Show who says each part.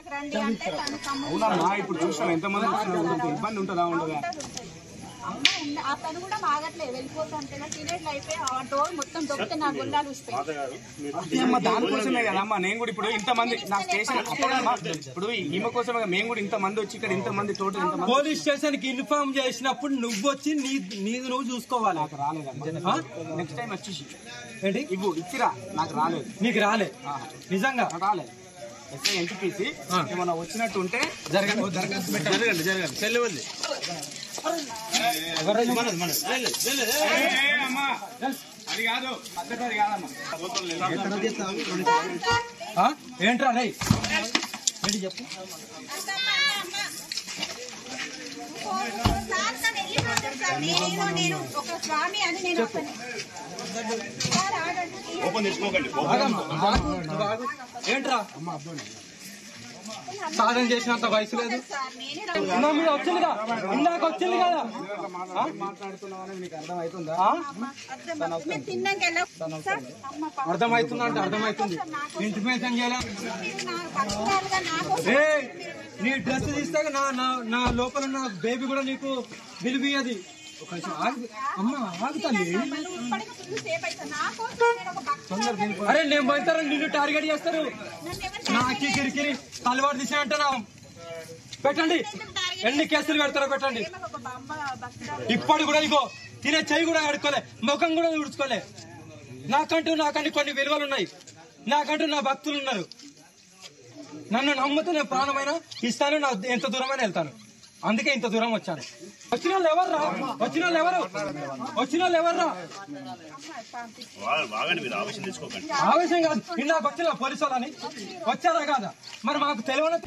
Speaker 1: అవునా ఇప్పుడు చూసాం ఎంతమంది ఇబ్బంది ఉంటుందా ఉండదా
Speaker 2: అతను కూడా ఆగట్లేదు వెళ్ళిపోతుంటే టీనేజ్లో అయిపోయి ఆ డోర్ మొత్తం దొరికితే నా గుండాలు ఊసిపోయి
Speaker 1: దానికోసమే కదమ్మా నేను కూడా ఇప్పుడు ఇంతమంది నా స్టేషన్ ఇప్పుడు ఈమె కోసమే మేము కూడా ఇంతమంది వచ్చి ఇక్కడ ఇంతమంది టోటల్ ఇంతమంది
Speaker 3: పోలీస్ స్టేషన్ కి ఇన్ఫార్మ్ చేసినప్పుడు నువ్వు వచ్చి నీది నువ్వు చూసుకోవాలి.
Speaker 1: నాకు రాలేదు నెక్స్ట్ టైం వచ్చేసి
Speaker 3: ఏంటి
Speaker 1: ఇవ్వు ఇచ్చిరా నాకు రాలేదు
Speaker 3: నీకు రాలే నిజంగా
Speaker 1: రాలేదు ఎస్ఐ ఎన్టీపీసీ ఏమన్నా వచ్చినట్టు ఉంటే
Speaker 3: జరగండి చెల్లెవల్లి
Speaker 1: అది కాదు పద్ధతి అది కాదమ్మా
Speaker 3: ఏంట్రా రే ఏంటి చెప్పు
Speaker 2: ఒక స్వామి అని నేను
Speaker 3: ఏంట్రా సాధన చేసినంత వయసు లేదు మీద వచ్చిందిగా ఇందాక వచ్చింది కదా అర్థమవుతుంది అంటే అర్థమవుతుంది ఇంటిమేషన్ చేయాలి నీ డ్రెస్ తీస్తే నా లోపల ఉన్న బేబీ కూడా నీకు విలువది అమ్మ ఆగుతాను అరే నేను పోతారు నిన్ను టార్గెట్ చేస్తారు నాకు కిరికిరి తలవాటు తీసినంటే పెట్టండి ఎన్ని కేసులు పెడతారో పెట్టండి. ఇప్పటి కూడా ఇగో తినే చెయ్యి కూడా కడుక్కోలే ముఖం కూడా ఉడుచుకోలే. నాకంటూ కొన్ని విలువలు ఉన్నాయి. నాకంటూ నా భక్తులు ఉన్నారు. నన్ను నమ్ముతూ నేను ప్రాణమైన ఇస్తాను. నా ఎంత దూరమైనా వెళ్తాను. అందుకే ఇంత దూరం వచ్చాను. వచ్చిన వాళ్ళు ఎవర్రా ఆవేశం కాదు. ఇందాక వచ్చిన పోలీసు వాళ్ళని వచ్చారా కాదా మరి మాకు తెలియని